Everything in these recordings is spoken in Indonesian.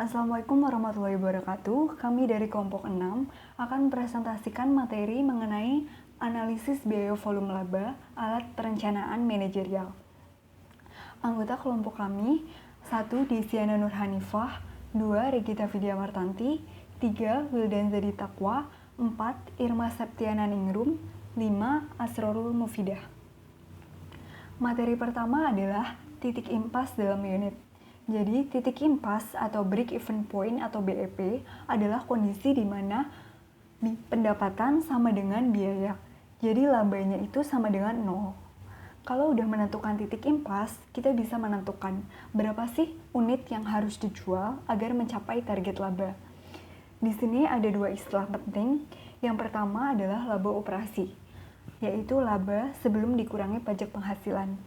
Assalamualaikum warahmatullahi wabarakatuh. Kami dari kelompok 6 akan presentasikan materi mengenai analisis biaya volume laba alat perencanaan manajerial. Anggota kelompok kami 1. Desiana Nur Hanifah, 2. Regita Vidya Martanti, 3. Wildan Zadi Taqwa, 4. Irma Septiana Ningrum, 5. Asrorul Mufidah. Materi pertama adalah titik impas dalam unit. Jadi, titik impas atau break even point atau BEP adalah kondisi di mana pendapatan sama dengan biaya. Jadi, labanya itu sama dengan 0. Kalau udah menentukan titik impas, kita bisa menentukan berapa sih unit yang harus dijual agar mencapai target laba. Di sini ada dua istilah penting. Yang pertama adalah laba operasi, yaitu laba sebelum dikurangi pajak penghasilan.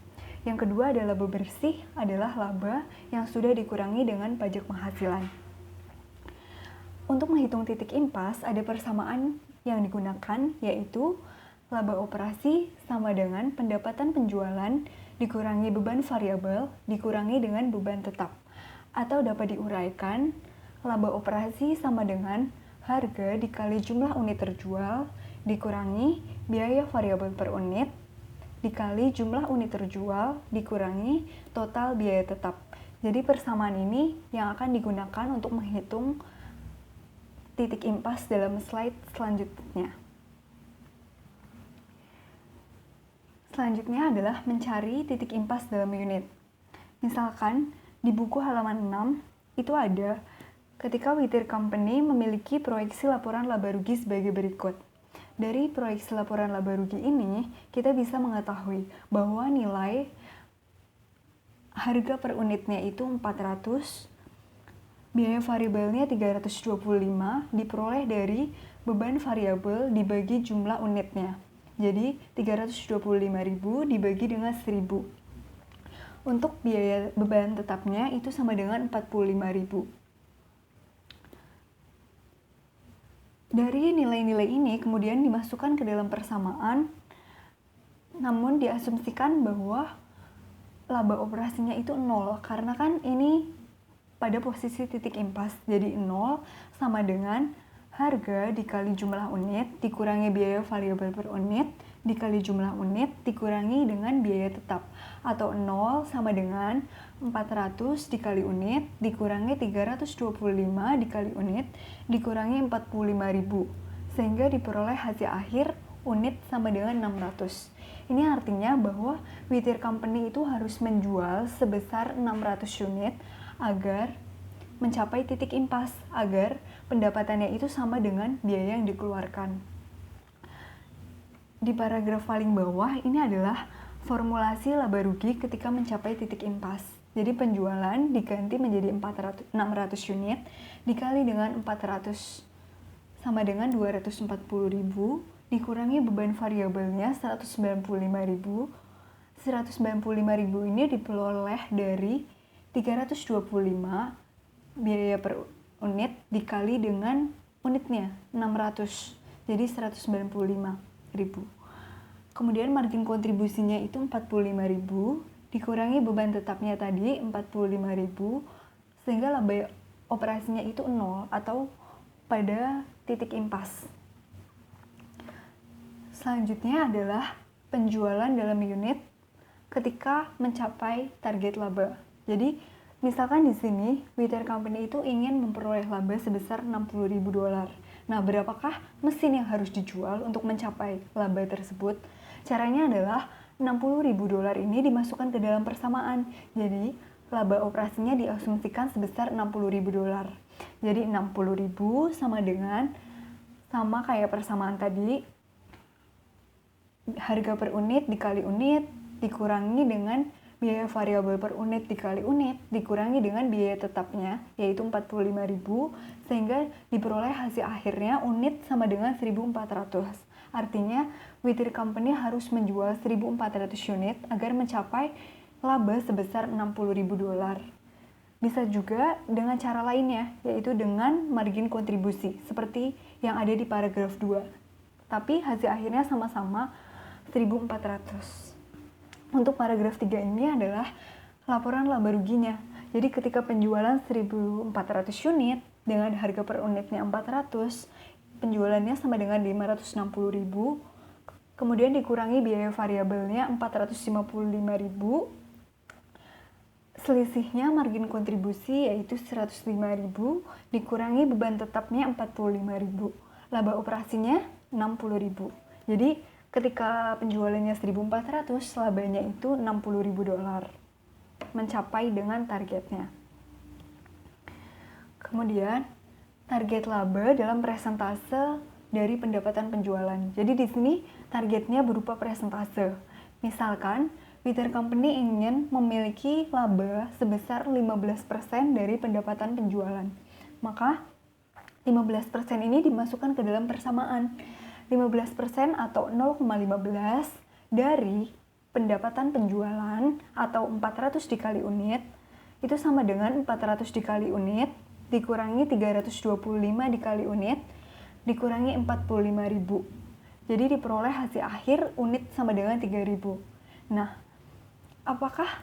Yang kedua adalah laba bersih, adalah laba yang sudah dikurangi dengan pajak penghasilan. Untuk menghitung titik impas, ada persamaan yang digunakan, yaitu laba operasi sama dengan pendapatan penjualan dikurangi beban variabel dikurangi dengan beban tetap. Atau dapat diuraikan, laba operasi sama dengan harga dikali jumlah unit terjual dikurangi biaya variabel per unit dikali jumlah unit terjual dikurangi total biaya tetap. Jadi persamaan ini yang akan digunakan untuk menghitung titik impas dalam slide selanjutnya. Selanjutnya adalah mencari titik impas dalam unit. Misalkan di buku halaman 6 itu ada ketika Witir Company memiliki proyeksi laporan laba rugi sebagai berikut. Dari proyeksi laporan laba rugi ini, kita bisa mengetahui bahwa nilai harga per unitnya itu 400, biaya variabelnya 325, diperoleh dari beban variabel dibagi jumlah unitnya. Jadi 325.000 dibagi dengan 1.000. Untuk biaya beban tetapnya itu sama dengan 45.000. Dari nilai-nilai ini kemudian dimasukkan ke dalam persamaan, namun diasumsikan bahwa laba operasinya itu 0, karena kan ini pada posisi titik impas, jadi 0 sama dengan harga dikali jumlah unit dikurangi biaya variabel per unit dikali jumlah unit dikurangi dengan biaya tetap, atau 0 sama dengan 400 dikali unit dikurangi 325 dikali unit dikurangi 45.000, sehingga diperoleh hasil akhir unit sama dengan 600. Ini artinya bahwa Witir Company itu harus menjual sebesar 600 unit agar mencapai titik impas, agar pendapatannya itu sama dengan biaya yang dikeluarkan. Di paragraf paling bawah ini adalah formulasi laba rugi ketika mencapai titik impas. Jadi penjualan diganti menjadi 600 unit dikali dengan 400 sama dengan 240.000 dikurangi beban variabelnya 195.000. 195.000 ini diperoleh dari 325 biaya per unit dikali dengan unitnya 600, jadi 195.000. Kemudian margin kontribusinya itu 45.000 dikurangi beban tetapnya tadi 45.000, sehingga laba operasinya itu 0 atau pada titik impas. Selanjutnya adalah penjualan dalam unit ketika mencapai target laba. Jadi misalkan di sini Witir Company itu ingin memperoleh laba sebesar $60.000. Nah, berapakah mesin yang harus dijual untuk mencapai laba tersebut? Caranya adalah $60.000 ini dimasukkan ke dalam persamaan. Jadi laba operasinya diasumsikan sebesar $60.000. Jadi 60.000 sama kayak persamaan tadi, harga per unit dikali unit dikurangi dengan biaya variabel per unit dikali unit dikurangi dengan biaya tetapnya, yaitu 45.000, sehingga diperoleh hasil akhirnya unit sama dengan 1.400. Artinya Witir Company harus menjual 1.400 unit agar mencapai laba sebesar $60.000. Bisa juga dengan cara lainnya, yaitu dengan margin kontribusi seperti yang ada di paragraf 2. Tapi hasil akhirnya sama-sama 1.400. Untuk paragraf 3 ini adalah laporan laba ruginya. Jadi ketika penjualan 1.400 unit dengan harga per unitnya 400, penjualannya sama dengan 560.000, kemudian dikurangi biaya variabelnya 455.000, selisihnya margin kontribusi yaitu 105.000, dikurangi beban tetapnya 45.000, laba operasinya 60.000. Jadi ketika penjualannya 1.400, labanya itu $60.000, mencapai dengan targetnya. Kemudian target laba dalam persentase dari pendapatan penjualan. Jadi di sini targetnya berupa persentase. Misalkan Wither Company ingin memiliki laba sebesar 15% dari pendapatan penjualan. Maka 15% ini dimasukkan ke dalam persamaan. 15% atau 0,15 dari pendapatan penjualan atau 400 dikali unit itu sama dengan 400 dikali unit dikurangi 325 dikali unit dikurangi 45.000. Jadi diperoleh hasil akhir unit sama dengan 3.000. Nah, apakah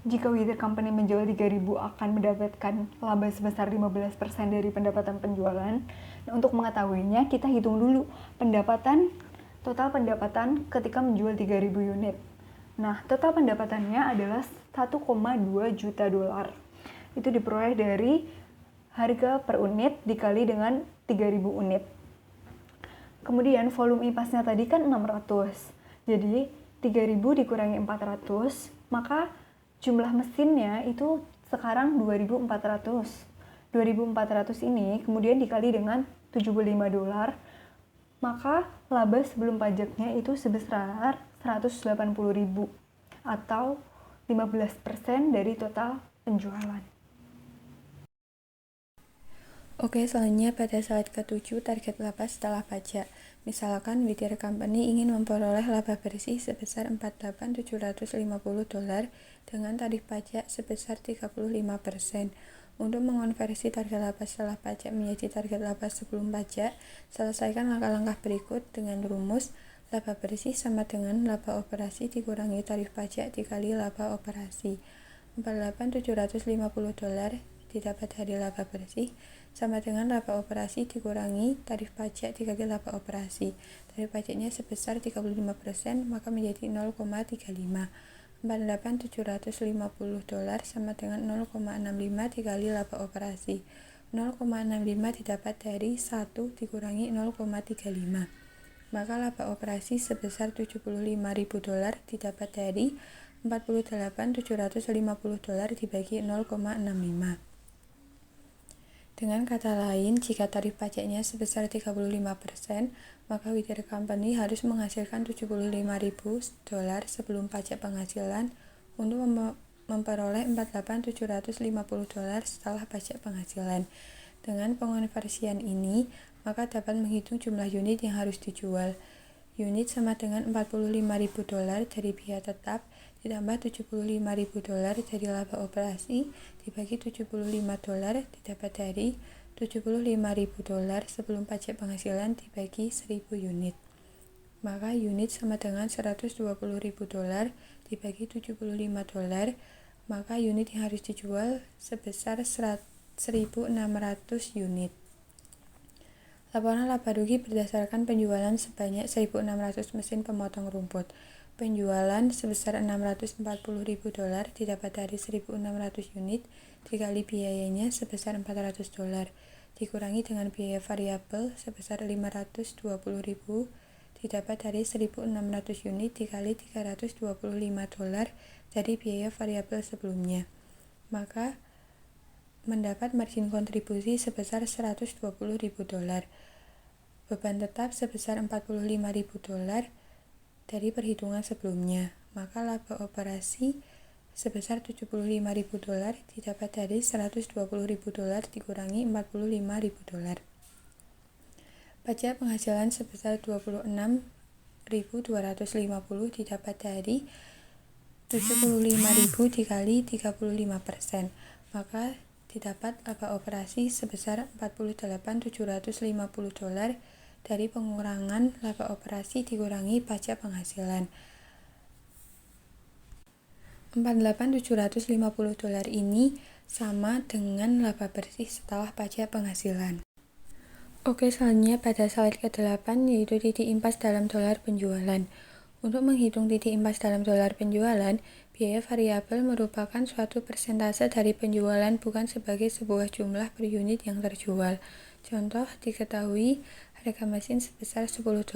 jika Wither Company menjual 3.000 akan mendapatkan laba sebesar 15% dari pendapatan penjualan? Nah, untuk mengetahuinya kita hitung dulu total pendapatan ketika menjual 3.000 unit. Nah, total pendapatannya adalah 1,2 juta dolar. Itu diperoleh dari harga per unit dikali dengan 3.000 unit. Kemudian volume IPAS-nya tadi kan 600. Jadi 3.000 dikurangi 400, maka jumlah mesinnya itu sekarang 2.400. 2.400 ini kemudian dikali dengan $75, maka laba sebelum pajaknya itu sebesar 180.000 atau 15% dari total penjualan. Oke, selanjutnya pada slide ke-7 target laba setelah pajak. Misalkan Wither Company ingin memperoleh laba bersih sebesar $4.750 dengan tarif pajak sebesar 35%. Untuk mengonversi target laba setelah pajak menjadi target laba sebelum pajak, selesaikan langkah-langkah berikut dengan rumus laba bersih sama dengan laba operasi dikurangi tarif pajak dikali laba operasi. $4.750 didapat dari laba bersih sama dengan laba operasi dikurangi tarif pajak dikali laba operasi. Tarif pajaknya sebesar 35%, maka menjadi 0,35. $4.750 sama dengan 0,65 dikali laba operasi. 0,65 didapat dari 1 dikurangi 0,35. Maka laba operasi sebesar $75.000 didapat dari $48.750 dibagi 0,65. Dengan kata lain, jika tarif pajaknya sebesar 35%, maka Wither Company harus menghasilkan $75.000 sebelum pajak penghasilan untuk memperoleh $48.750 setelah pajak penghasilan. Dengan pengonversian ini, maka dapat menghitung jumlah unit yang harus dijual. Unit sama dengan $45.000 dari biaya tetap ditambah $75.000 dari laba operasi dibagi $75 didapat dari $75.000 sebelum pajak penghasilan dibagi 1.000 unit. Maka unit sama dengan $120.000 dibagi $75, maka unit yang harus dijual sebesar 1.600 unit. Laporan laba rugi berdasarkan penjualan sebanyak 1.600 mesin pemotong rumput. Penjualan sebesar $640.000 didapat dari 1.600 unit dikali biayanya sebesar $400 dikurangi dengan biaya variabel sebesar $520.000 didapat dari 1.600 unit dikali $325 dari biaya variabel sebelumnya. Maka mendapat margin kontribusi sebesar $120.000. Beban tetap sebesar $45.000 dari perhitungan sebelumnya, maka laba operasi sebesar $75.000 didapat dari $120.000 dikurangi $45.000. Pajak penghasilan sebesar $26.250 didapat dari $75.000 dikali 35%, maka didapat laba operasi sebesar $48.750 dari pengurangan laba operasi dikurangi pajak penghasilan. $48.750 ini sama dengan laba bersih setelah pajak penghasilan. Oke, selanjutnya pada slide ke-8 yaitu titik impas dalam dolar penjualan. Untuk menghitung titik impas dalam dolar penjualan, biaya variabel merupakan suatu persentase dari penjualan bukan sebagai sebuah jumlah per unit yang terjual. Contoh, diketahui harga mesin sebesar $10,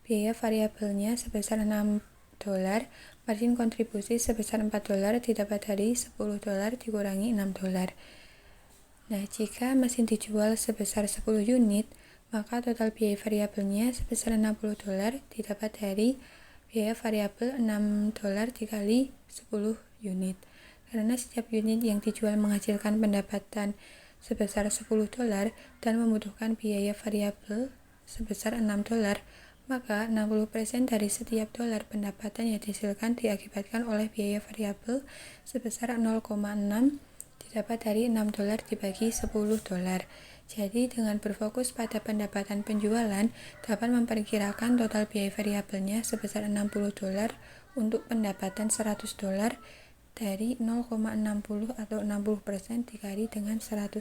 biaya variabelnya sebesar $6, margin kontribusi sebesar $4 didapat dari $10 dikurangi $6. Nah, jika mesin dijual sebesar 10 unit, maka total biaya variabelnya sebesar $60 didapat dari biaya variabel $6 dikali 10 unit. Karena setiap unit yang dijual menghasilkan pendapatan sebesar $10 dan membutuhkan biaya variabel sebesar $6, maka 60% dari setiap dolar pendapatan yang dihasilkan diakibatkan oleh biaya variabel sebesar 0,6 didapat dari $6 dibagi $10. Jadi dengan berfokus pada pendapatan penjualan dapat memperkirakan total biaya variabelnya sebesar $60 untuk pendapatan $100 dari 0,60 atau 60% dikali dengan $100.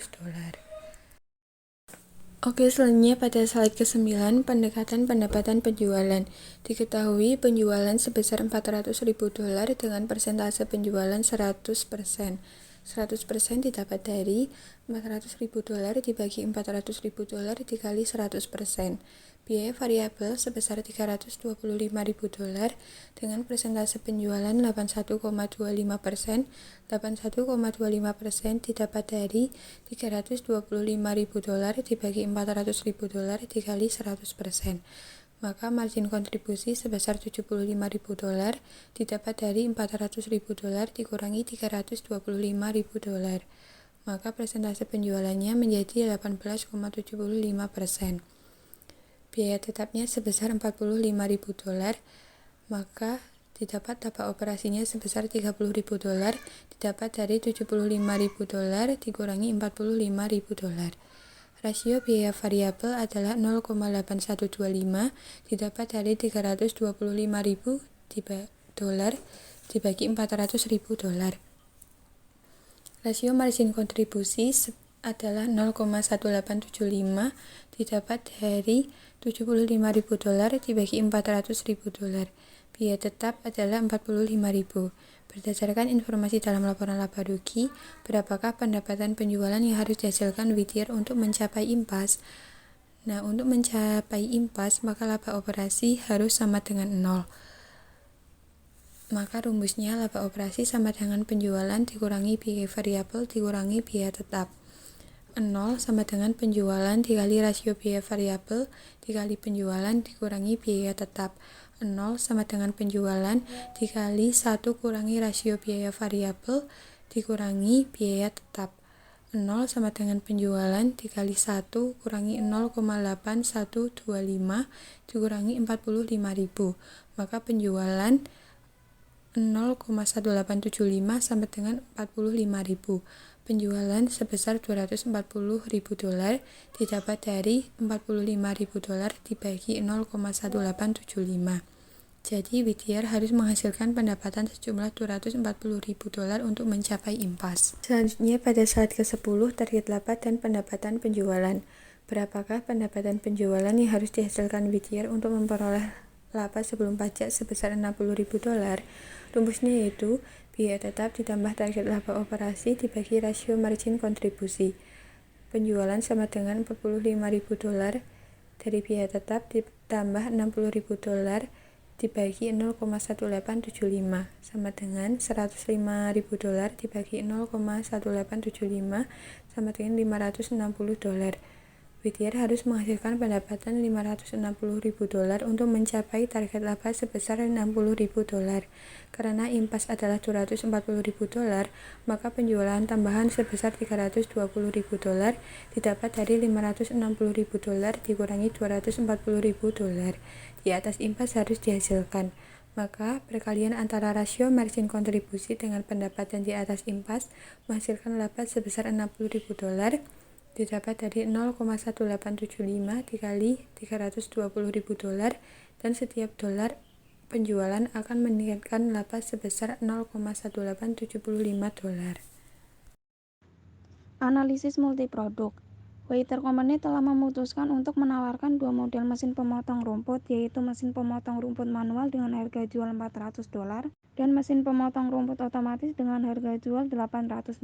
Oke, selanjutnya pada slide ke-9, pendekatan pendapatan penjualan. Diketahui penjualan sebesar $400.000 dengan persentase penjualan 100%. 100% didapat dari $400.000 dibagi $400.000 dikali 100%. Biaya variabel sebesar $325.000 dengan persentase penjualan 81,25%. 81,25% didapat dari $325.000 dibagi $400.000 dikali 100%. Maka margin kontribusi sebesar $75.000 didapat dari $400.000 dikurangi $325.000. Maka persentase penjualannya menjadi 18,75%. Biaya tetapnya sebesar $45.000, maka didapat laba operasinya sebesar $30.000 didapat dari $75.000 dikurangi $45.000. Rasio biaya variabel adalah 0,8125 didapat dari $325.000 dibagi $400.000. Rasio margin kontribusi adalah 0,1875 didapat dari $75.000 dibagi $400.000. Biaya tetap adalah $45.000. Berdasarkan informasi dalam laporan laba rugi, berapakah pendapatan penjualan yang harus dihasilkan Whittier untuk mencapai impas? Nah, untuk mencapai impas, maka laba operasi harus sama dengan 0. Maka rumusnya laba operasi sama dengan penjualan dikurangi biaya variabel dikurangi biaya tetap. 0 sama dengan penjualan dikali rasio biaya variabel dikali penjualan dikurangi biaya tetap. 0 sama dengan penjualan dikali 1 kurangi rasio biaya variabel dikurangi biaya tetap. 0 sama dengan penjualan dikali 1 kurangi 0,8125 dikurangi 45.000. Maka penjualan 0,1875 sama dengan 45.000. Penjualan sebesar $240.000 didapat dari $45.000 dibagi 0,1875. Jadi Whittier harus menghasilkan pendapatan sejumlah $240.000 untuk mencapai impas. Selanjutnya pada slide ke-10 target laba dan pendapatan penjualan. Berapakah pendapatan penjualan yang harus dihasilkan Whittier untuk memperoleh laba sebelum pajak sebesar $60.000? Rumusnya yaitu biaya tetap ditambah target laba operasi dibagi rasio margin kontribusi. Penjualan sama dengan $45.000 dari biaya tetap ditambah $60.000 dibagi 0,1875 sama dengan $105.000 dibagi 0,1875 sama dengan $560. Whittier harus menghasilkan pendapatan $560.000 untuk mencapai target laba sebesar $60.000. Karena impas adalah $240.000, maka penjualan tambahan sebesar $320.000 didapat dari $560.000 dikurangi $240.000. Di atas impas harus dihasilkan. Maka perkalian antara rasio margin kontribusi dengan pendapatan di atas impas menghasilkan laba sebesar $60.000 didapat dari 0,1875 dikali $320.000 dan setiap dolar penjualan akan meningkatkan laba sebesar $0,1875. Analisis multiproduk. Waiter Company telah memutuskan untuk menawarkan dua model mesin pemotong rumput, yaitu mesin pemotong rumput manual dengan harga jual $400 dan mesin pemotong rumput otomatis dengan harga jual $800.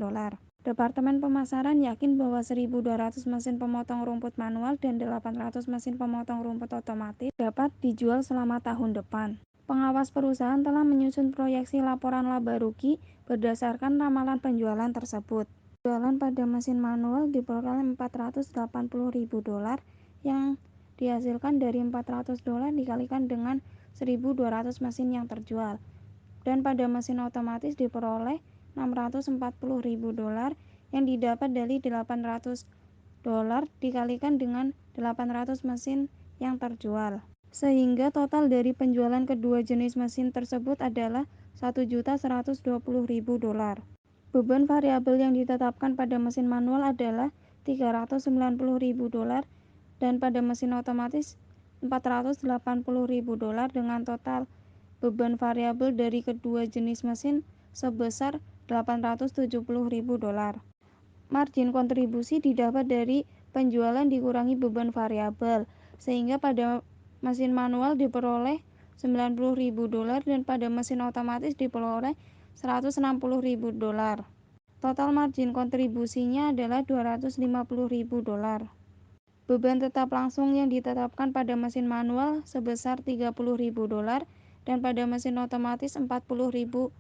Departemen pemasaran yakin bahwa 1.200 mesin pemotong rumput manual dan 800 mesin pemotong rumput otomatis dapat dijual selama tahun depan. Pengawas perusahaan telah menyusun proyeksi laporan laba rugi berdasarkan ramalan penjualan tersebut. Penjualan pada mesin manual diperoleh $480.000 yang dihasilkan dari $400 dikalikan dengan 1.200 mesin yang terjual. Dan pada mesin otomatis diperoleh $640.000 yang didapat dari $800 dikalikan dengan 800 mesin yang terjual. Sehingga total dari penjualan kedua jenis mesin tersebut adalah $1.120.000. Beban variabel yang ditetapkan pada mesin manual adalah $390.000 dan pada mesin otomatis $480.000 dengan total beban variabel dari kedua jenis mesin sebesar $870.000. Margin kontribusi didapat dari penjualan dikurangi beban variabel, sehingga pada mesin manual diperoleh $90.000 dan pada mesin otomatis diperoleh $160.000. Total margin kontribusinya adalah $250.000. Beban tetap langsung yang ditetapkan pada mesin manual sebesar $30.000 dan pada mesin otomatis $40.000,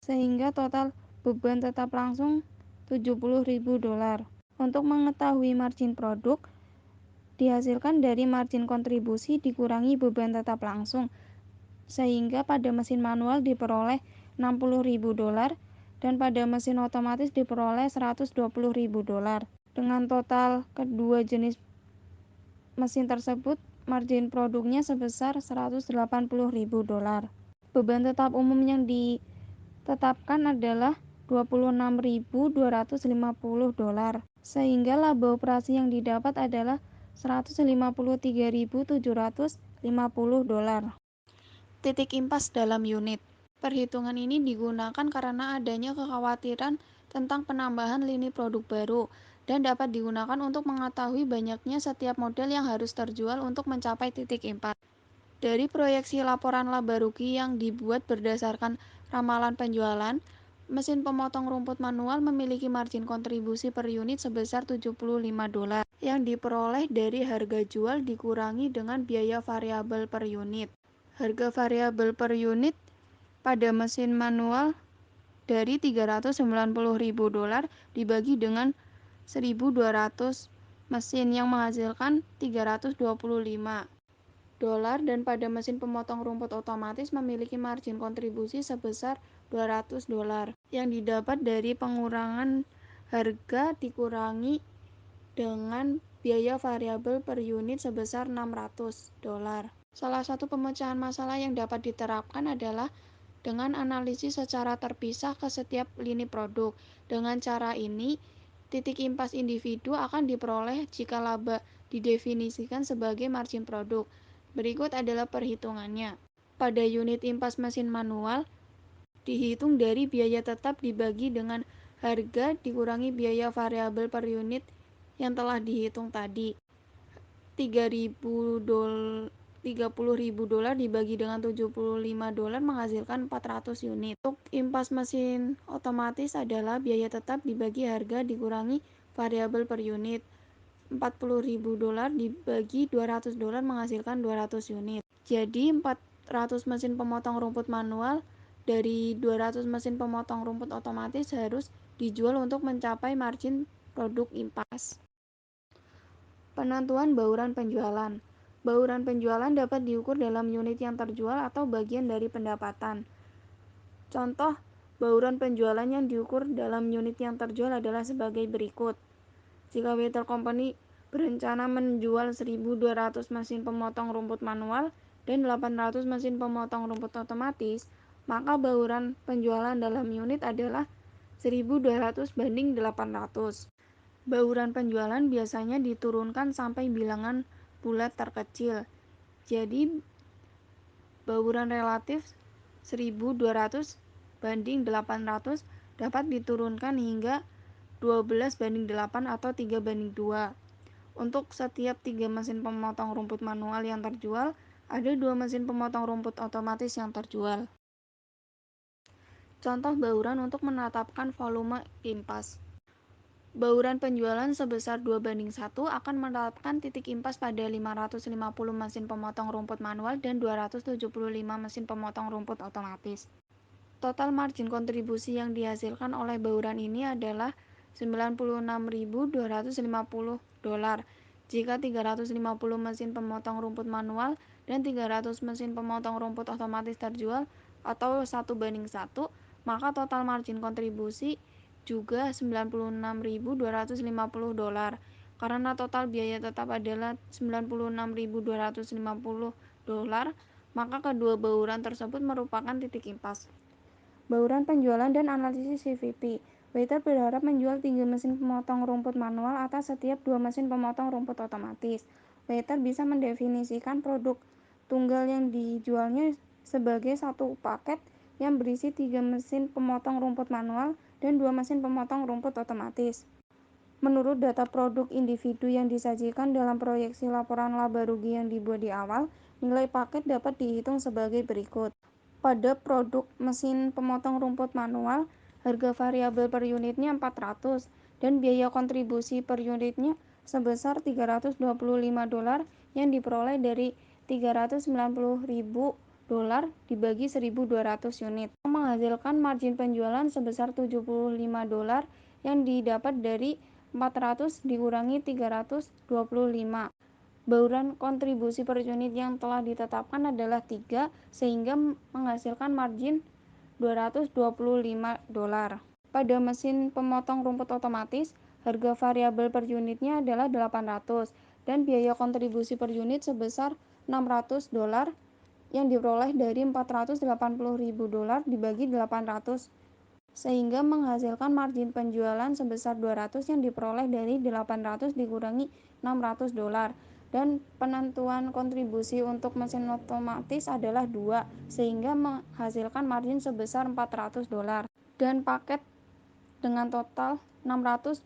sehingga total beban tetap langsung $70.000. Untuk mengetahui margin produk dihasilkan dari margin kontribusi dikurangi beban tetap langsung, sehingga pada mesin manual diperoleh $60.000 dan pada mesin otomatis diperoleh $120.000. Dengan total kedua jenis mesin tersebut, margin produknya sebesar $180.000. Beban tetap umum yang ditetapkan adalah $26.250, sehingga laba operasi yang didapat adalah $153.750. Titik impas dalam unit. Perhitungan ini digunakan karena adanya kekhawatiran tentang penambahan lini produk baru dan dapat digunakan untuk mengetahui banyaknya setiap model yang harus terjual untuk mencapai titik impas. Dari proyeksi laporan laba rugi yang dibuat berdasarkan ramalan penjualan, mesin pemotong rumput manual memiliki margin kontribusi per unit sebesar $75 yang diperoleh dari harga jual dikurangi dengan biaya variabel per unit. Harga variabel per unit pada mesin manual dari $390.000 dibagi dengan 1.200 mesin yang menghasilkan $325 dan pada mesin pemotong rumput otomatis memiliki margin kontribusi sebesar $200 yang didapat dari pengurangan harga dikurangi dengan biaya variabel per unit sebesar $600. Salah satu pemecahan masalah yang dapat diterapkan adalah dengan analisis secara terpisah ke setiap lini produk. Dengan cara ini, titik impas individu akan diperoleh jika laba didefinisikan sebagai margin produk. Berikut adalah perhitungannya. Pada unit impas mesin manual, dihitung dari biaya tetap dibagi dengan harga dikurangi biaya variabel per unit yang telah dihitung tadi. $30.000 dibagi dengan $75 menghasilkan 400 unit. Untuk impas mesin otomatis adalah biaya tetap dibagi harga dikurangi variabel per unit. $40.000 dibagi $200 menghasilkan 200 unit. Jadi 400 mesin pemotong rumput manual dari 200 mesin pemotong rumput otomatis harus dijual untuk mencapai margin produk impas. Penentuan bauran penjualan. Bauran penjualan dapat diukur dalam unit yang terjual atau bagian dari pendapatan. Contoh bauran penjualan yang diukur dalam unit yang terjual adalah sebagai berikut. Jika Waiter Company berencana menjual 1.200 mesin pemotong rumput manual dan 800 mesin pemotong rumput otomatis, maka bauran penjualan dalam unit adalah 1.200 banding 800. Bauran penjualan biasanya diturunkan sampai bilangan bulat terkecil. Jadi, bauran relatif 1.200 banding 800 dapat diturunkan hingga 12:8 atau 3:2. Untuk setiap 3 mesin pemotong rumput manual yang terjual, ada 2 mesin pemotong rumput otomatis yang terjual. Contoh bauran untuk menetapkan volume impas. Bauran penjualan sebesar 2:1 akan menetapkan titik impas pada 550 mesin pemotong rumput manual dan 275 mesin pemotong rumput otomatis. Total margin kontribusi yang dihasilkan oleh bauran ini adalah $96.250 jika 350 mesin pemotong rumput manual dan 300 mesin pemotong rumput otomatis terjual atau 1:1, maka total margin kontribusi juga $96.250. Karena total biaya tetap adalah $96.250, maka kedua bauran tersebut merupakan titik impas. Bauran penjualan dan analisis CVP. Waiter berharap menjual 3 mesin pemotong rumput manual atas setiap 2 mesin pemotong rumput otomatis. Waiter bisa mendefinisikan produk tunggal yang dijualnya sebagai satu paket yang berisi 3 mesin pemotong rumput manual dan 2 mesin pemotong rumput otomatis. Menurut data produk individu yang disajikan dalam proyeksi laporan laba rugi yang dibuat di awal, nilai paket dapat dihitung sebagai berikut. Pada produk mesin pemotong rumput manual, harga variabel per unitnya 400 dan biaya kontribusi per unitnya sebesar $325 yang diperoleh dari $390.000 dibagi 1.200 unit, menghasilkan margin penjualan sebesar $75 yang didapat dari 400 dikurangi 325. Bauran kontribusi per unit yang telah ditetapkan adalah 3, sehingga menghasilkan margin $225. Pada mesin pemotong rumput otomatis, harga variabel per unitnya adalah 800 dan biaya kontribusi per unit sebesar $600 yang diperoleh dari $480.000 dibagi 800, sehingga menghasilkan margin penjualan sebesar 200 yang diperoleh dari 800 dikurangi $600. Dan penentuan kontribusi untuk mesin otomatis adalah 2, sehingga menghasilkan margin sebesar $400. Dan paket dengan total $625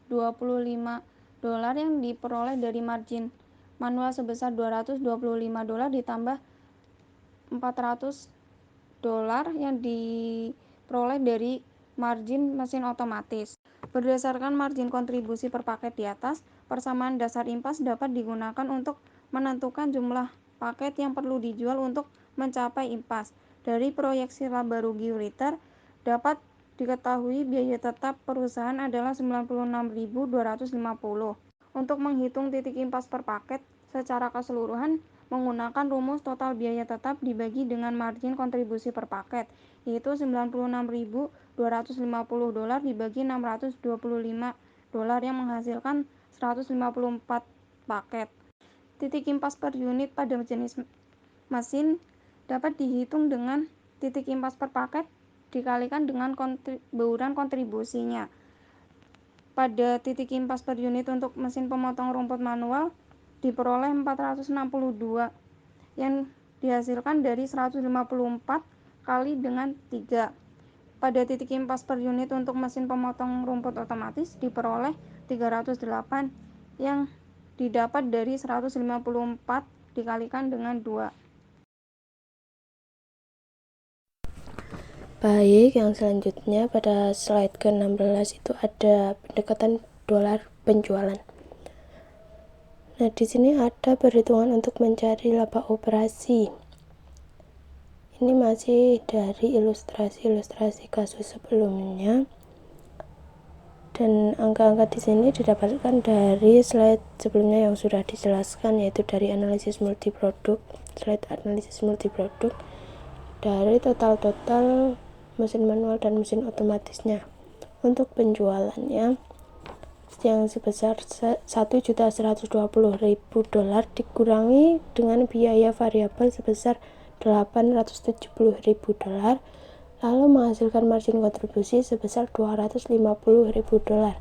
yang diperoleh dari margin manual sebesar $225 ditambah $400 yang diperoleh dari margin mesin otomatis. Berdasarkan margin kontribusi per paket di atas, persamaan dasar impas dapat digunakan untuk menentukan jumlah paket yang perlu dijual untuk mencapai impas. Dari proyeksi laba rugi liter, dapat diketahui biaya tetap perusahaan adalah $96.250. Untuk menghitung titik impas per paket secara keseluruhan, menggunakan rumus total biaya tetap dibagi dengan margin kontribusi per paket, yaitu $96.250 dibagi $625 yang menghasilkan 154 paket. Titik impas per unit pada jenis mesin dapat dihitung dengan titik impas per paket dikalikan dengan bauran kontribusinya. Pada titik impas per unit untuk mesin pemotong rumput manual diperoleh 462 yang dihasilkan dari 154 kali dengan 3. Pada titik impas per unit untuk mesin pemotong rumput otomatis diperoleh 308 yang didapat dari 154 dikalikan dengan 2. Baik, yang selanjutnya pada slide ke-16 itu ada pendekatan dolar penjualan. Nah, di sini ada perhitungan untuk mencari laba operasi. Ini masih dari ilustrasi kasus sebelumnya. Dan angka-angka di sini didapatkan dari slide sebelumnya yang sudah dijelaskan, yaitu dari analisis multiproduk, slide analisis multiproduk dari total mesin manual dan mesin otomatisnya. Untuk penjualannya yang sebesar $1.120.000 dikurangi dengan biaya variabel sebesar $870.000, lalu menghasilkan margin kontribusi sebesar $250.000,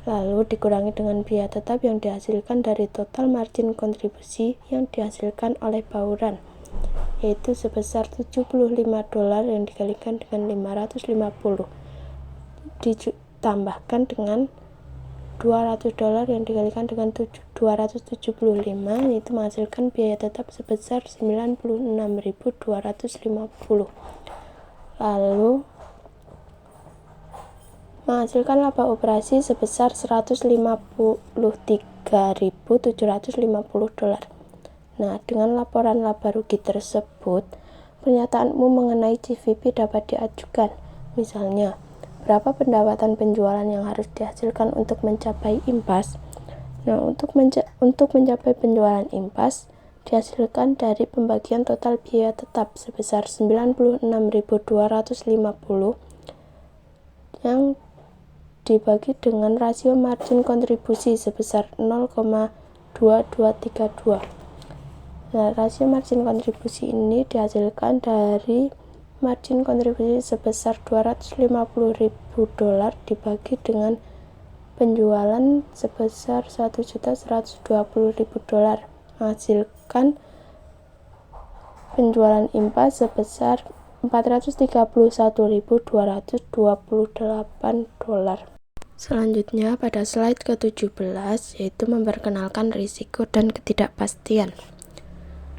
lalu dikurangi dengan biaya tetap yang dihasilkan dari total margin kontribusi yang dihasilkan oleh bauran, yaitu sebesar $75 yang dikalikan dengan 550 ditambahkan dengan $200 yang dikalikan dengan 275 itu menghasilkan biaya tetap sebesar 96.250. Lalu menghasilkan laba operasi sebesar $153.750. Nah, dengan laporan laba rugi tersebut, pernyataanmu mengenai GVP dapat diajukan. Misalnya, berapa pendapatan penjualan yang harus dihasilkan untuk mencapai impas? Nah, untuk mencapai penjualan impas, dihasilkan dari pembagian total biaya tetap sebesar 96.250 yang dibagi dengan rasio margin kontribusi sebesar 0,2232. Nah, rasio margin kontribusi ini dihasilkan dari margin kontribusi sebesar $250.000 dibagi dengan penjualan sebesar $1.120.000 menghasilkan penjualan impas sebesar $431.228. Selanjutnya pada slide ke-17 yaitu memperkenalkan risiko dan ketidakpastian.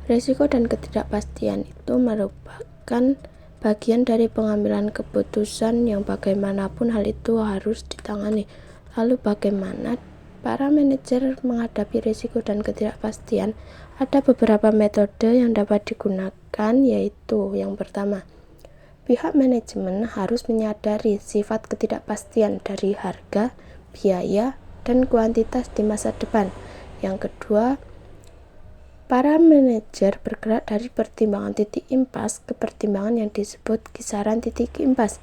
Risiko dan ketidakpastian itu merupakan bagian dari pengambilan keputusan yang bagaimanapun hal itu harus ditangani. Lalu bagaimana para manajer menghadapi risiko dan ketidakpastian? Ada beberapa metode yang dapat digunakan, yaitu yang pertama, pihak manajemen harus menyadari sifat ketidakpastian dari harga, biaya, dan kuantitas di masa depan. Yang kedua, para manajer bergerak dari pertimbangan titik impas ke pertimbangan yang disebut kisaran titik impas.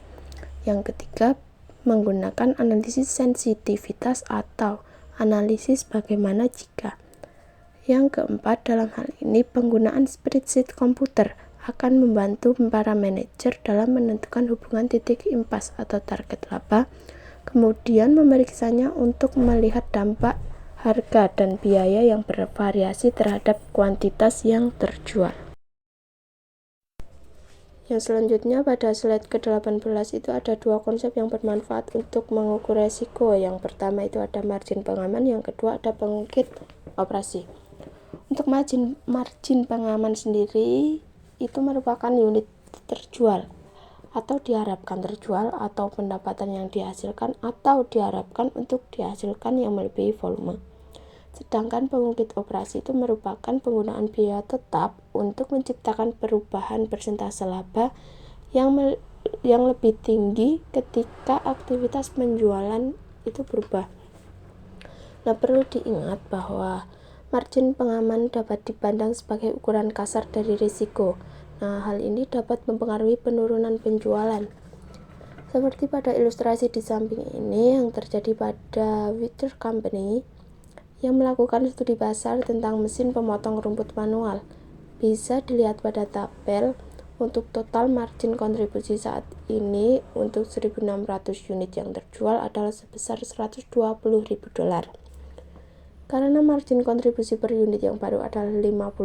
Yang ketiga, menggunakan analisis sensitivitas atau analisis bagaimana jika. Yang keempat, dalam hal ini penggunaan spreadsheet komputer akan membantu para manajer dalam menentukan hubungan titik impas atau target laba, kemudian memeriksanya untuk melihat dampak harga dan biaya yang bervariasi terhadap kuantitas yang terjual. Yang selanjutnya pada slide ke-18 itu ada dua konsep yang bermanfaat untuk mengukur resiko. Yang pertama itu ada margin pengaman, yang kedua ada pengungkit operasi. Untuk margin pengaman sendiri itu merupakan unit terjual atau diharapkan terjual atau pendapatan yang dihasilkan atau diharapkan untuk dihasilkan yang melebihi volume. Sedangkan pengungkit operasi itu merupakan penggunaan biaya tetap untuk menciptakan perubahan persentase laba yang lebih tinggi ketika aktivitas penjualan itu berubah. Nah, perlu diingat bahwa margin pengaman dapat dipandang sebagai ukuran kasar dari risiko. Nah, hal ini dapat mempengaruhi penurunan penjualan. Seperti pada ilustrasi di samping ini yang terjadi pada Wither Company yang melakukan studi pasar tentang mesin pemotong rumput manual. Bisa dilihat pada tabel untuk total margin kontribusi saat ini untuk 1.600 unit yang terjual adalah sebesar $120.000. Karena margin kontribusi per unit yang baru adalah $50,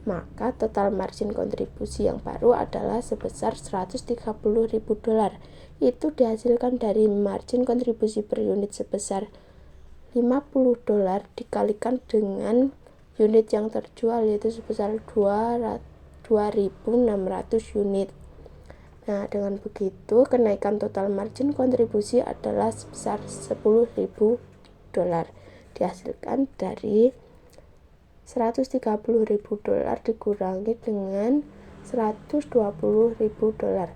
maka total margin kontribusi yang baru adalah sebesar $130.000. Itu dihasilkan dari margin kontribusi per unit sebesar $50 dikalikan dengan unit yang terjual yaitu sebesar 2.600 unit. Nah, dengan begitu kenaikan total margin kontribusi adalah sebesar $10.000 dihasilkan dari $130.000 dikurangi dengan $120.000.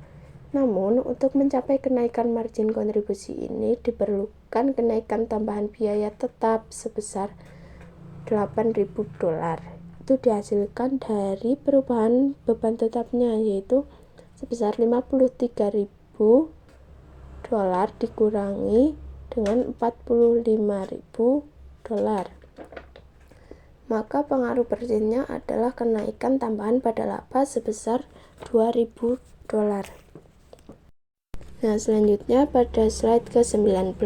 Namun, untuk mencapai kenaikan margin kontribusi ini diperlukan kenaikan tambahan biaya tetap sebesar $8.000. Itu dihasilkan dari perubahan beban tetapnya yaitu sebesar $53.000 dikurangi dengan $45.000. Maka pengaruh persennya adalah kenaikan tambahan pada laba sebesar $2.000. Nah, selanjutnya pada slide ke-19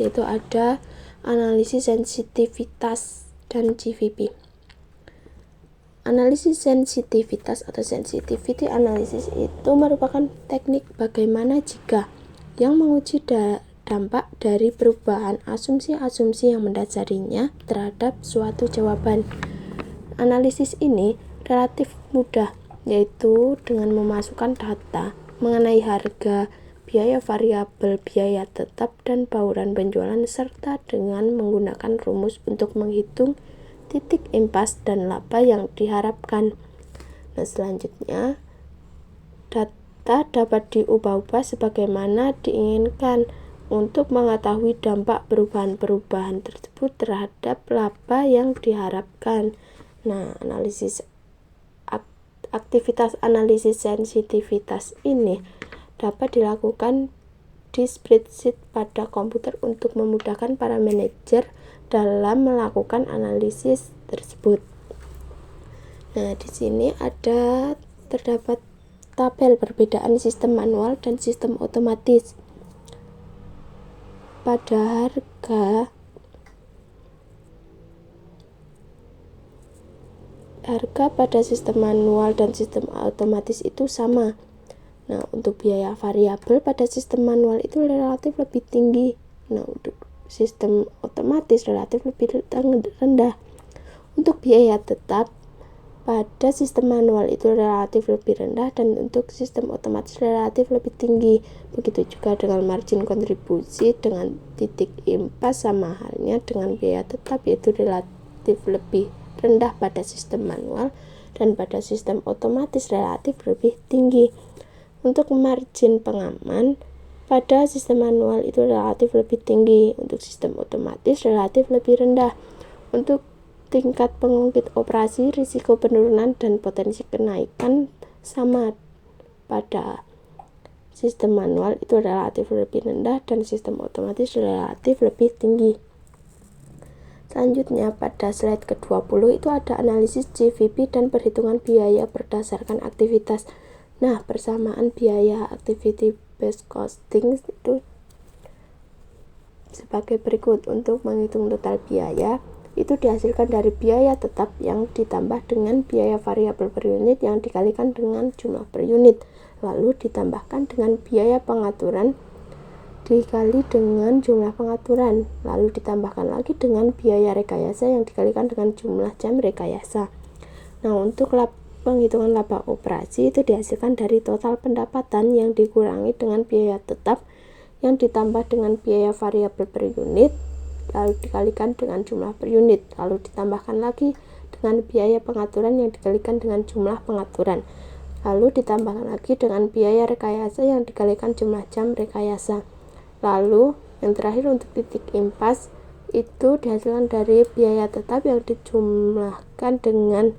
itu ada analisis sensitivitas dan GVP. Analisis sensitivitas atau sensitivity analysis itu merupakan teknik bagaimana jika yang menguji dampak dari perubahan asumsi-asumsi yang mendasarinya terhadap suatu jawaban. Analisis ini relatif mudah, yaitu dengan memasukkan data mengenai harga, biaya variabel, biaya tetap, dan bauran penjualan, serta dengan menggunakan rumus untuk menghitung titik impas dan laba yang diharapkan. Nah, selanjutnya data dapat diubah-ubah sebagaimana diinginkan untuk mengetahui dampak perubahan-perubahan tersebut terhadap laba yang diharapkan. Nah, aktivitas analisis sensitivitas ini dapat dilakukan di spreadsheet pada komputer untuk memudahkan para manajer dalam melakukan analisis tersebut. Nah, di sini terdapat tabel perbedaan sistem manual dan sistem otomatis. Pada harga pada sistem manual dan sistem otomatis itu sama. Nah, untuk biaya variabel pada sistem manual itu relatif lebih tinggi. Nah, untuk sistem otomatis relatif lebih rendah. Untuk biaya tetap pada sistem manual itu relatif lebih rendah dan untuk sistem otomatis relatif lebih tinggi. Begitu juga dengan margin kontribusi dengan titik impas sama halnya dengan biaya tetap, yaitu relatif lebih rendah pada sistem manual dan pada sistem otomatis relatif lebih tinggi. Untuk margin pengaman pada sistem manual itu relatif lebih tinggi, untuk sistem otomatis relatif lebih rendah. Untuk tingkat pengungkit operasi, risiko penurunan, dan potensi kenaikan sama pada sistem manual itu relatif lebih rendah dan sistem otomatis relatif lebih tinggi. Selanjutnya pada slide ke-20 itu ada analisis GVP dan perhitungan biaya berdasarkan aktivitas. Nah, persamaan biaya activity based costing itu sebagai berikut. Untuk menghitung total biaya itu dihasilkan dari biaya tetap yang ditambah dengan biaya variabel per unit yang dikalikan dengan jumlah per unit, lalu ditambahkan dengan biaya pengaturan dikali dengan jumlah pengaturan, lalu ditambahkan lagi dengan biaya rekayasa yang dikalikan dengan jumlah jam rekayasa. Nah, untuk penghitungan laba operasi itu dihasilkan dari total pendapatan yang dikurangi dengan biaya tetap yang ditambah dengan biaya variabel per unit, lalu dikalikan dengan jumlah per unit, lalu ditambahkan lagi dengan biaya pengaturan yang dikalikan dengan jumlah pengaturan, lalu ditambahkan lagi dengan biaya rekayasa yang dikalikan jumlah jam rekayasa. Lalu yang terakhir untuk titik impas itu dihasilkan dari biaya tetap yang dijumlahkan dengan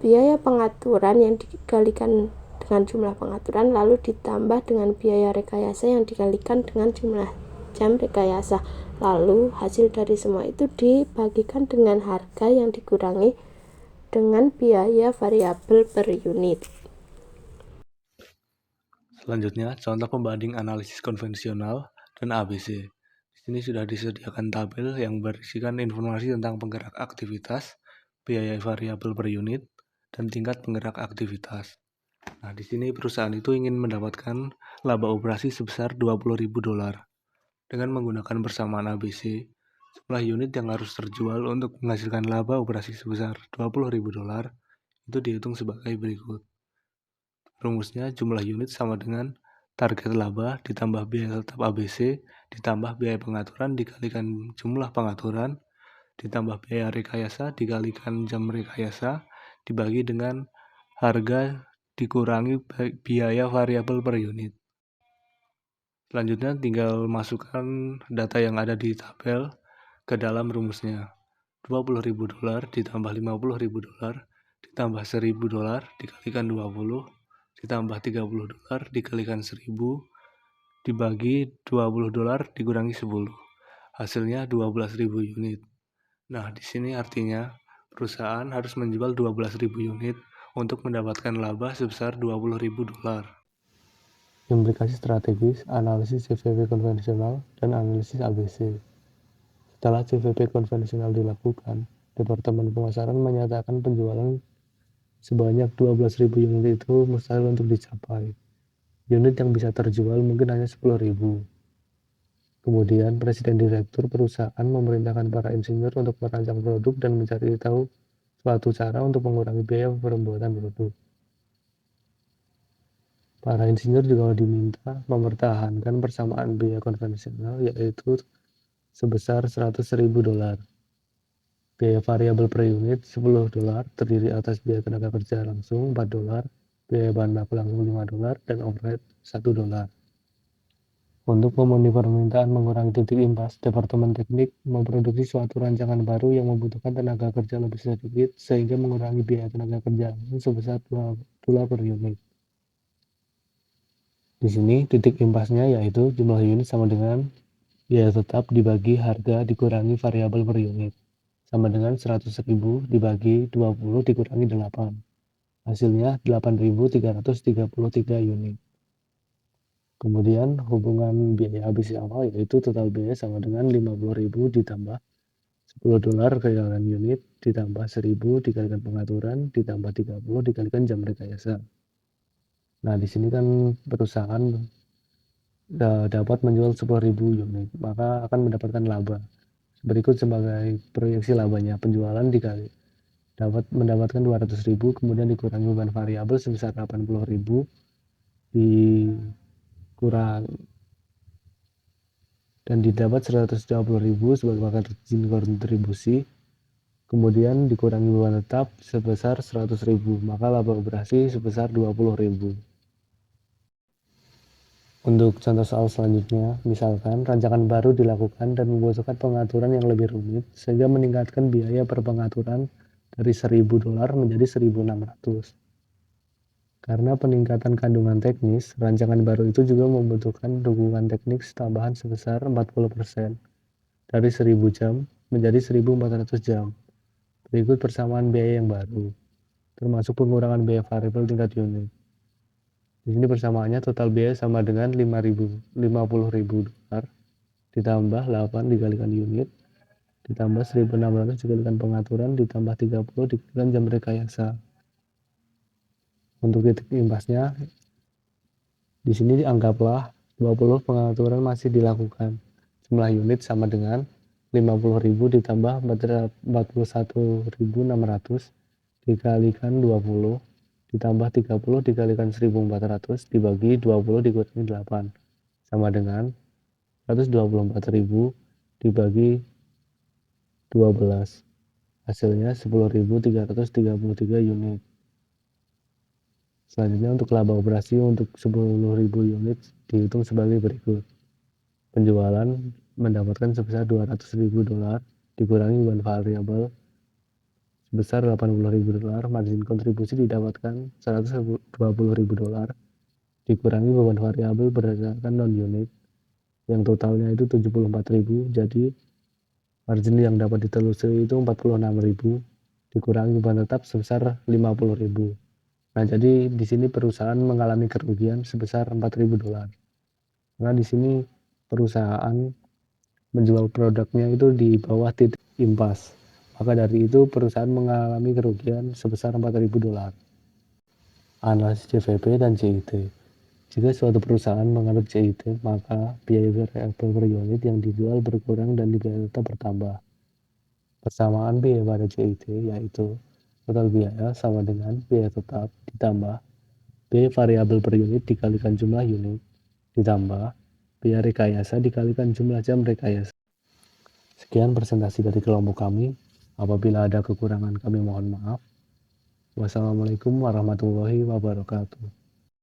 biaya pengaturan yang dikalikan dengan jumlah pengaturan, lalu ditambah dengan biaya rekayasa yang dikalikan dengan jumlah jam rekayasa. Lalu hasil dari semua itu dibagikan dengan harga yang dikurangi dengan biaya variabel per unit. Selanjutnya, contoh pembanding analisis konvensional dan ABC. Di sini sudah disediakan tabel yang berisikan informasi tentang penggerak aktivitas, biaya variabel per unit, dan tingkat penggerak aktivitas. Nah, di sini perusahaan itu ingin mendapatkan laba operasi sebesar $20.000. Dengan menggunakan persamaan ABC, jumlah unit yang harus terjual untuk menghasilkan laba operasi sebesar $20.000 itu dihitung sebagai berikut. Rumusnya jumlah unit sama dengan target laba ditambah biaya tetap ABC ditambah biaya pengaturan dikalikan jumlah pengaturan ditambah biaya rekayasa dikalikan jam rekayasa dibagi dengan harga dikurangi biaya variabel per unit. Selanjutnya tinggal masukkan data yang ada di tabel ke dalam rumusnya. $20.000 ditambah $50.000 ditambah $1.000 dikalikan 20 ditambah $30 dikalikan 1.000 dibagi $20 dikurangi 10. Hasilnya 12.000 unit. Nah, di sini artinya perusahaan harus menjual 12.000 unit untuk mendapatkan laba sebesar $20.000. Implikasi strategis, analisis CVP konvensional, dan analisis ABC. Setelah CVP konvensional dilakukan, Departemen Pemasaran menyatakan penjualan sebanyak 12.000 unit itu mustahil untuk dicapai. Unit yang bisa terjual mungkin hanya 10.000. Kemudian, presiden direktur perusahaan memerintahkan para insinyur untuk merancang produk dan mencari tahu suatu cara untuk mengurangi biaya pembuatan produk. Para insinyur juga diminta mempertahankan persamaan biaya konvensional, yaitu sebesar $100.000. Biaya variabel per unit $10, terdiri atas biaya tenaga kerja langsung $4, biaya bahan baku langsung $5, dan overhead $1. Untuk memenuhi permintaan mengurangi titik impas, Departemen Teknik memproduksi suatu rancangan baru yang membutuhkan tenaga kerja lebih sedikit sehingga mengurangi biaya tenaga kerja sebesar $2 per unit. Di sini titik impasnya yaitu jumlah unit sama dengan biaya tetap dibagi harga dikurangi variabel per unit, sama dengan 100.000 dibagi 20 dikurangi 8. Hasilnya 8.333 unit. Kemudian hubungan biaya habis awal yaitu total biaya sama dengan 50.000 ditambah $10 kekayaan unit ditambah 1.000 dikalikan pengaturan ditambah 30 dikalikan jam rekayasa. Nah, di sini kan perusahaan dapat menjual 10.000 unit, maka akan mendapatkan laba. Berikut sebagai proyeksi labanya, penjualan dikali dapat mendapatkan 200.000, kemudian dikurangi beban variabel sebesar 80.000 dikurang dan didapat 120.000 sebagai margin kontribusi, kemudian dikurangi beban tetap sebesar 100.000, maka laba operasi sebesar 20.000. Untuk contoh soal selanjutnya, misalkan rancangan baru dilakukan dan membutuhkan pengaturan yang lebih rumit sehingga meningkatkan biaya per pengaturan dari $1.000 menjadi $1.600. Karena peningkatan kandungan teknis, rancangan baru itu juga membutuhkan dukungan teknis tambahan sebesar 40% dari 1.000 jam menjadi 1.400 jam. Berikut persamaan biaya yang baru, termasuk pengurangan biaya variabel tingkat unit. Di sini persamaannya total biaya sama dengan $50.000 ditambah 8 dikalikan unit ditambah 1.600 dikalikan pengaturan ditambah 30 dikalikan jam rekayasa. Untuk titik impasnya di sini dianggaplah 20 pengaturan masih dilakukan. Jumlah unit sama dengan 50.000 ditambah 41.600 dikalikan 20 ditambah 30 dikalikan 1.400 dibagi 20 dikurangi 8 sama dengan 124.000 dibagi 12. Hasilnya 10.333 unit. Selanjutnya untuk laba operasi untuk 10.000 unit dihitung sebagai berikut. Penjualan mendapatkan sebesar $200.000 dikurangi beban variabel sebesar $80.000, margin kontribusi didapatkan $120.000 dikurangi beban variabel berdasarkan non-unit yang totalnya itu 74.000, jadi margin yang dapat ditelusuri itu 46.000 dikurangi beban tetap sebesar 50.000. Nah, jadi di sini perusahaan mengalami kerugian sebesar $4.000. Karena di sini perusahaan menjual produknya itu di bawah titik impas. Maka dari itu perusahaan mengalami kerugian sebesar $4.000. Analisis CVP dan CIT. Jika suatu perusahaan menganut CIT, maka biaya variabel per unit yang dijual berkurang dan biaya tetap bertambah. Persamaan biaya pada CIT yaitu total biaya sama dengan biaya tetap ditambah biaya variabel per unit dikalikan jumlah unit ditambah biaya rekayasa dikalikan jumlah jam rekayasa. Sekian presentasi dari kelompok kami. Apabila ada kekurangan kami mohon maaf. Wassalamualaikum warahmatullahi wabarakatuh.